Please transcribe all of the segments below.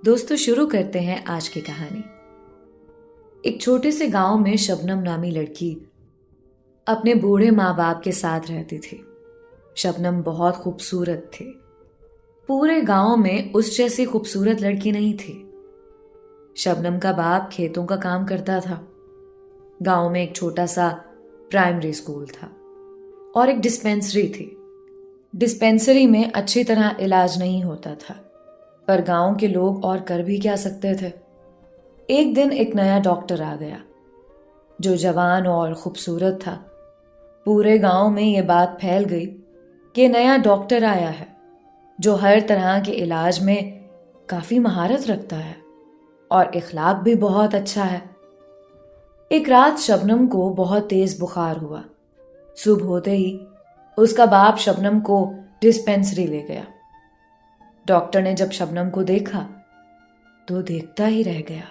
दोस्तों शुरू करते हैं आज की कहानी। एक छोटे से गांव में शबनम नामी लड़की अपने बूढ़े माँ बाप के साथ रहती थी। शबनम बहुत खूबसूरत थी। पूरे गांव में उस जैसी खूबसूरत लड़की नहीं थी। शबनम का बाप खेतों का काम करता था। गांव में एक छोटा सा प्राइमरी स्कूल था और एक डिस्पेंसरी थी। डिस्पेंसरी में अच्छी तरह इलाज नहीं होता था, पर गांव के लोग और कर भी क्या सकते थे। एक दिन एक नया डॉक्टर आ गया जो जवान और खूबसूरत था। पूरे गांव में ये बात फैल गई कि नया डॉक्टर आया है जो हर तरह के इलाज में काफी महारत रखता है और इखलाक भी बहुत अच्छा है। एक रात शबनम को बहुत तेज बुखार हुआ। सुबह होते ही उसका बाप शबनम को डिस्पेंसरी ले गया। डॉक्टर ने जब शबनम को देखा तो देखता ही रह गया।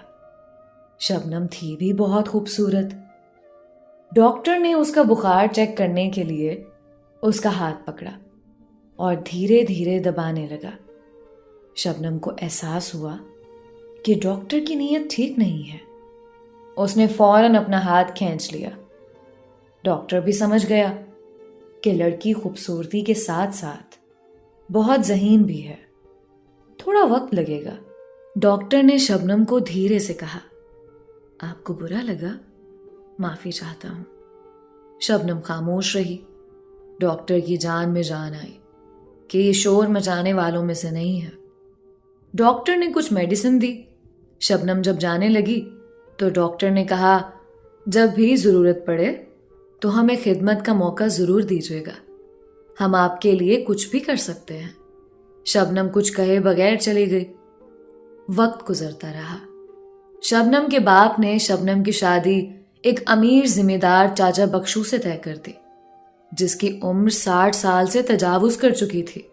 शबनम थी भी बहुत खूबसूरत। डॉक्टर ने उसका बुखार चेक करने के लिए उसका हाथ पकड़ा और धीरे धीरे दबाने लगा। शबनम को एहसास हुआ कि डॉक्टर की नीयत ठीक नहीं है। उसने फौरन अपना हाथ खींच लिया। डॉक्टर भी समझ गया कि लड़की खूबसूरती के साथ साथ बहुत ज़हीन भी है। थोड़ा वक्त लगेगा। डॉक्टर ने शबनम को धीरे से कहा, आपको बुरा लगा? माफी चाहता हूं। शबनम खामोश रही। डॉक्टर की जान में जान आई कि ये शोर मचाने वालों में से नहीं है। डॉक्टर ने कुछ मेडिसिन दी। शबनम जब जाने लगी तो डॉक्टर ने कहा, जब भी जरूरत पड़े तो हमें खिदमत का मौका जरूर दीजिएगा। हम आपके लिए कुछ भी कर सकते हैं। शबनम कुछ कहे बगैर चली गई। वक्त गुजरता रहा। शबनम के बाप ने शबनम की शादी एक अमीर जिम्मेदार चाचा बख्शू से तय कर दी, जिसकी उम्र 60 साल से तजावुज कर चुकी थी।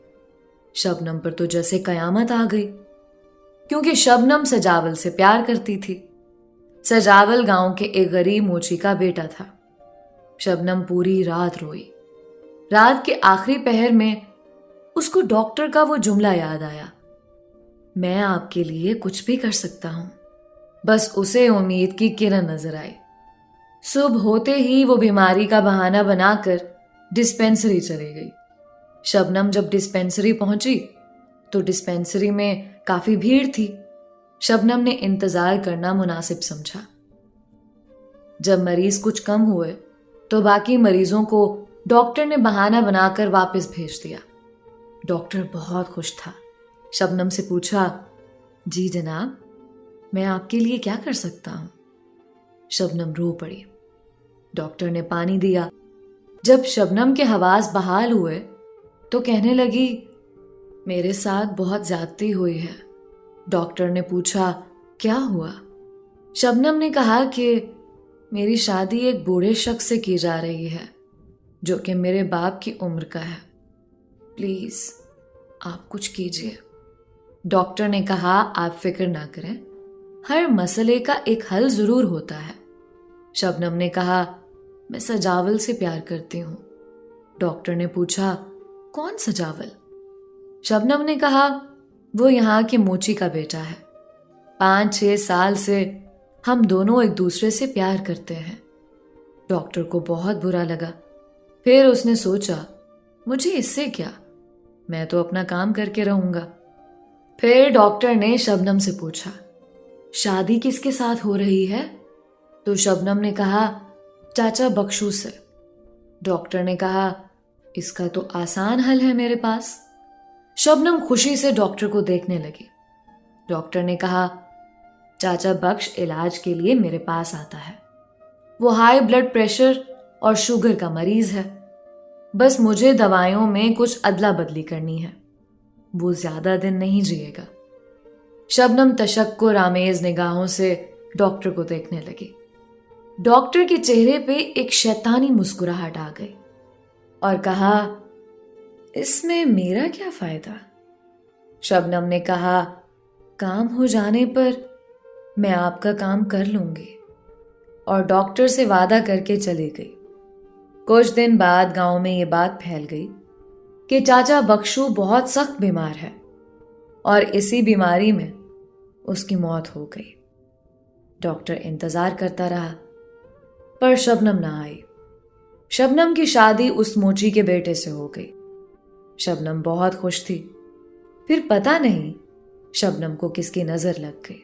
शबनम पर तो जैसे कयामत आ गई, क्योंकि शबनम सजावल से प्यार करती थी। सजावल गांव के एक गरीब मोची का बेटा था। शबनम पूरी रात रोई। रात के आखिरी पहर में उसको डॉक्टर का वो जुमला याद आया, मैं आपके लिए कुछ भी कर सकता हूं। बस उसे उम्मीद की किरण नजर आई। सुबह होते ही वो बीमारी का बहाना बनाकर डिस्पेंसरी चली गई। शबनम जब डिस्पेंसरी पहुंची तो डिस्पेंसरी में काफी भीड़ थी। शबनम ने इंतजार करना मुनासिब समझा। जब मरीज कुछ कम हुए तो बाकी मरीजों को डॉक्टर ने बहाना बनाकर वापस भेज दिया। डॉक्टर बहुत खुश था। शबनम से पूछा, जी जनाब, मैं आपके लिए क्या कर सकता हूं? शबनम रो पड़ी। डॉक्टर ने पानी दिया। जब शबनम के हवास बहाल हुए तो कहने लगी, मेरे साथ बहुत ज्यादती हुई है। डॉक्टर ने पूछा, क्या हुआ? शबनम ने कहा कि मेरी शादी एक बूढ़े शख्स से की जा रही है जो कि मेरे बाप की उम्र का है। प्लीज आप कुछ कीजिए। डॉक्टर ने कहा, आप फिक्र ना करें, हर मसले का एक हल जरूर होता है। शबनम ने कहा, मैं सजावल से प्यार करती हूं। डॉक्टर ने पूछा, कौन सजावल? शबनम ने कहा, वो यहाँ के मोची का बेटा है। 5-6 साल से हम दोनों एक दूसरे से प्यार करते हैं। डॉक्टर को बहुत बुरा लगा। फिर उसने सोचा, मुझे इससे क्या, मैं तो अपना काम करके रहूंगा। फिर डॉक्टर ने शबनम से पूछा, शादी किसके साथ हो रही है? तो शबनम ने कहा, चाचा बख्शू से। डॉक्टर ने कहा, इसका तो आसान हल है मेरे पास। शबनम खुशी से डॉक्टर को देखने लगी। डॉक्टर ने कहा, चाचा बख्श इलाज के लिए मेरे पास आता है। वो हाई ब्लड प्रेशर और शुगर का मरीज है। बस मुझे दवाइयों में कुछ अदला बदली करनी है। वो ज्यादा दिन नहीं जिएगा। शबनम तशक्कुर आमेज निगाहों से डॉक्टर को देखने लगी। डॉक्टर के चेहरे पे एक शैतानी मुस्कुराहट आ गई और कहा, इसमें मेरा क्या फायदा? शबनम ने कहा, काम हो जाने पर मैं आपका काम कर लूंगी। और डॉक्टर से वादा करके चली गई। कुछ दिन बाद गांव में ये बात फैल गई कि चाचा बख्शू बहुत सख्त बीमार है और इसी बीमारी में उसकी मौत हो गई। डॉक्टर इंतजार करता रहा, पर शबनम ना आई। शबनम की शादी उस मोची के बेटे से हो गई। शबनम बहुत खुश थी। फिर पता नहीं शबनम को किसकी नजर लग गई।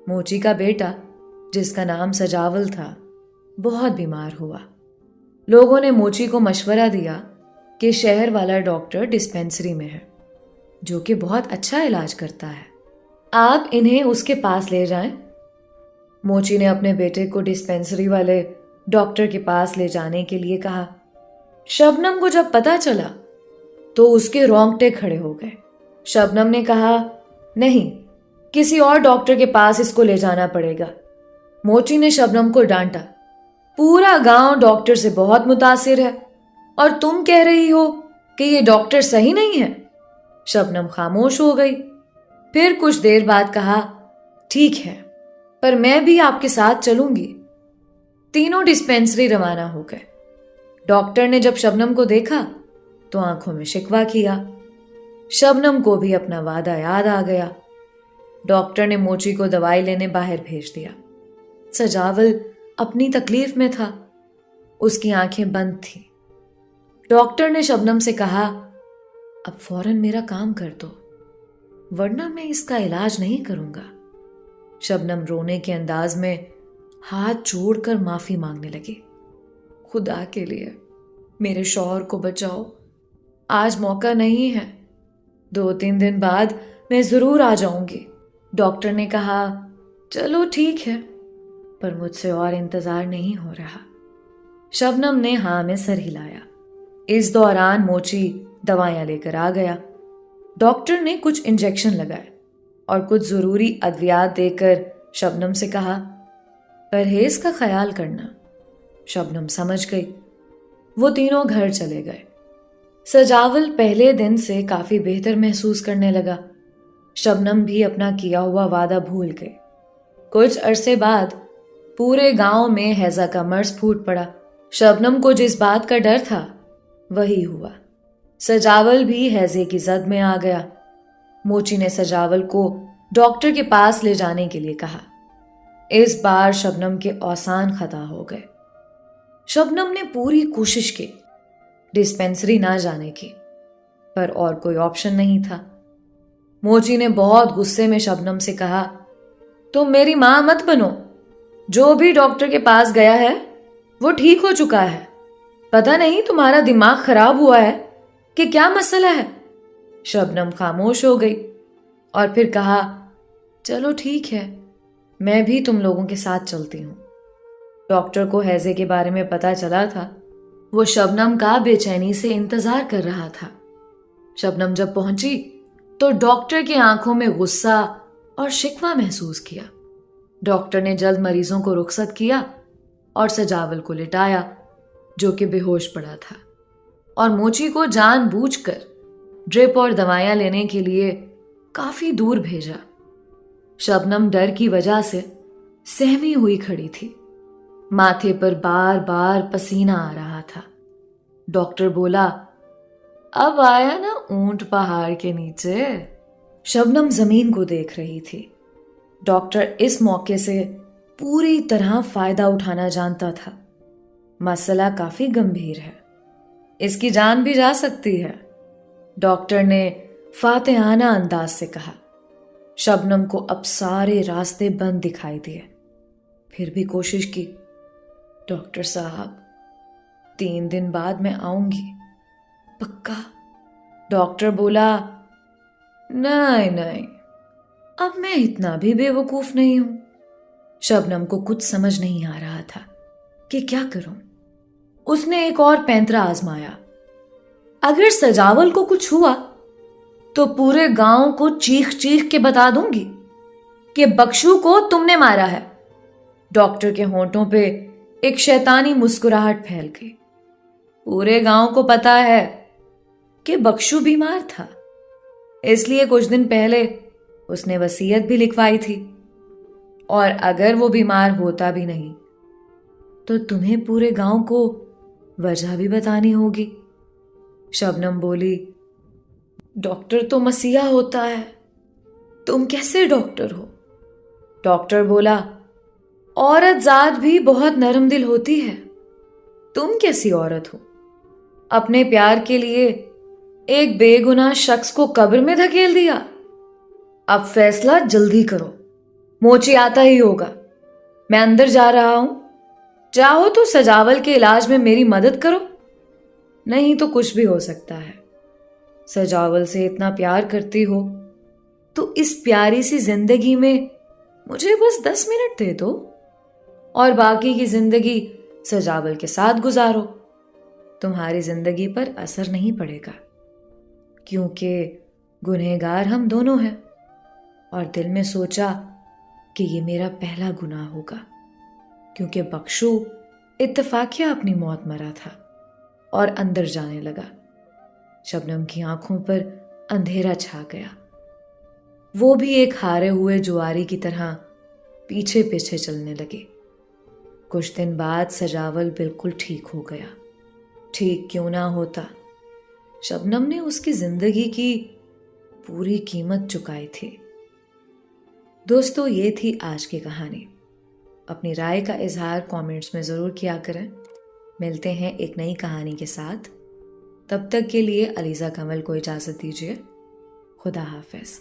मोची का बेटा, जिसका नाम सजावल था, बहुत बीमार हुआ। लोगों ने मोची को मशवरा दिया कि शहर वाला डॉक्टर डिस्पेंसरी में है, जो कि बहुत अच्छा इलाज करता है। आप इन्हें उसके पास ले जाएं। मोची ने अपने बेटे को डिस्पेंसरी वाले डॉक्टर के पास ले जाने के लिए कहा। शबनम को जब पता चला तो उसके रोंगटे खड़े हो गए। शबनम ने कहा, नहीं, किसी और डॉक्टर के पास इसको ले जाना पड़ेगा। मोची ने शबनम को डांटा। पूरा गांव डॉक्टर से बहुत मुतासिर है और तुम कह रही हो कि ये डॉक्टर सही नहीं है। शबनम खामोश हो गई। फिर कुछ देर बाद कहा, ठीक है, पर मैं भी आपके साथ चलूंगी। तीनों डिस्पेंसरी रवाना हो गए। डॉक्टर ने जब शबनम को देखा तो आंखों में शिकवा किया। शबनम को भी अपना वादा याद आ गया। डॉक्टर ने मोची को दवाई लेने बाहर भेज दिया। सजावल अपनी तकलीफ में था। उसकी आंखें बंद थी। डॉक्टर ने शबनम से कहा, अब फौरन मेरा काम कर दो, वरना मैं इसका इलाज नहीं करूंगा। शबनम रोने के अंदाज में हाथ जोड़कर माफी मांगने लगी। खुदा के लिए मेरे शौहर को बचाओ, आज मौका नहीं है, 2-3 दिन बाद मैं जरूर आ जाऊंगी। डॉक्टर ने कहा, चलो ठीक है, पर मुझसे और इंतजार नहीं हो रहा। शबनम ने हाँ में सर हिलाया। इस दौरान मोची दवाइयां लेकर आ गया। डॉक्टर ने कुछ इंजेक्शन लगाए और कुछ जरूरी अद्वियात देकर शबनम से कहा, परहेज का ख्याल करना। शबनम समझ गई। वो तीनों घर चले गए। सजावल पहले दिन से काफी बेहतर महसूस करने लगा। शबनम भी अपना किया हुआ वादा भूल गई। कुछ अरसे बाद पूरे गांव में हैजा का मर्ज फूट पड़ा। शबनम को जिस बात का डर था वही हुआ। सजावल भी हैजे की जद में आ गया। मोची ने सजावल को डॉक्टर के पास ले जाने के लिए कहा। इस बार शबनम के औसान खता हो गए। शबनम ने पूरी कोशिश की डिस्पेंसरी ना जाने की, पर और कोई ऑप्शन नहीं था। मोची ने बहुत गुस्से में शबनम से कहा, तुम मेरी मां मत बनो। जो भी डॉक्टर के पास गया है वो ठीक हो चुका है। पता नहीं तुम्हारा दिमाग खराब हुआ है कि क्या मसला है। शबनम खामोश हो गई और फिर कहा, चलो ठीक है, मैं भी तुम लोगों के साथ चलती हूं। डॉक्टर को हैजे के बारे में पता चला था। वो शबनम का बेचैनी से इंतजार कर रहा था। शबनम जब पहुंची तो डॉक्टर की आंखों में गुस्सा और शिकवा महसूस किया। डॉक्टर ने जल्द मरीजों को रुखसत किया और सजावल को लिटाया, जो कि बेहोश पड़ा था, और मोची को जानबूझकर ड्रिप और दवाइयां लेने के लिए काफी दूर भेजा। शबनम डर की वजह से सहमी हुई खड़ी थी। माथे पर बार बार पसीना आ रहा था। डॉक्टर बोला, अब आया ना ऊंट पहाड़ के नीचे। शबनम जमीन को देख रही थी। डॉक्टर इस मौके से पूरी तरह फायदा उठाना जानता था। मसला काफी गंभीर है, इसकी जान भी जा सकती है। डॉक्टर ने फातिहाना अंदाज से कहा। शबनम को अब सारे रास्ते बंद दिखाई दिए, फिर भी कोशिश की। डॉक्टर साहब, 3 दिन बाद मैं आऊंगी, पक्का? डॉक्टर बोला, नहीं नहीं, अब मैं इतना भी बेवकूफ नहीं हूं। शबनम को कुछ समझ नहीं आ रहा था कि क्या करूं। उसने एक और पैंतरा आजमाया। अगर सजावल को कुछ हुआ तो पूरे गांव को चीख चीख के बता दूंगी कि बख्शू को तुमने मारा है। डॉक्टर के होंठों पे एक शैतानी मुस्कुराहट फैल गई। पूरे गांव को पता है कि बख्शू बीमार था, इसलिए कुछ दिन पहले उसने वसीयत भी लिखवाई थी, और अगर वो बीमार होता भी नहीं तो तुम्हें पूरे गांव को वजह भी बतानी होगी। शबनम बोली, डॉक्टर तो मसीहा होता है, तुम कैसे डॉक्टर हो? डॉक्टर बोला, औरत जात भी बहुत नरम दिल होती है। तुम कैसी औरत हो? अपने प्यार के लिए एक बेगुनाह शख्स को कब्र में धकेल दिया। अब फैसला जल्दी करो, मोची आता ही होगा। मैं अंदर जा रहा हूं, चाहो तो सजावल के इलाज में मेरी मदद करो, नहीं तो कुछ भी हो सकता है। सजावल से इतना प्यार करती हो तो इस प्यारी सी जिंदगी में मुझे बस 10 मिनट दे दो और बाकी की जिंदगी सजावल के साथ गुजारो। तुम्हारी जिंदगी पर असर नहीं पड़ेगा, क्योंकि गुनहगार हम दोनों हैं। और दिल में सोचा कि ये मेरा पहला गुनाह होगा, क्योंकि बख्शू इत्तफाकिया अपनी मौत मरा था। और अंदर जाने लगा। शबनम की आंखों पर अंधेरा छा गया। वो भी एक हारे हुए जुआरी की तरह पीछे पीछे चलने लगे। कुछ दिन बाद सजावल बिल्कुल ठीक हो गया। ठीक क्यों ना होता, शबनम ने उसकी जिंदगी की पूरी कीमत चुकाई थी। दोस्तों, ये थी आज की कहानी। अपनी राय का इजहार कमेंट्स में ज़रूर किया करें। मिलते हैं एक नई कहानी के साथ। तब तक के लिए अलीज़ा कमल को इजाज़त दीजिए। खुदा हाफिज़।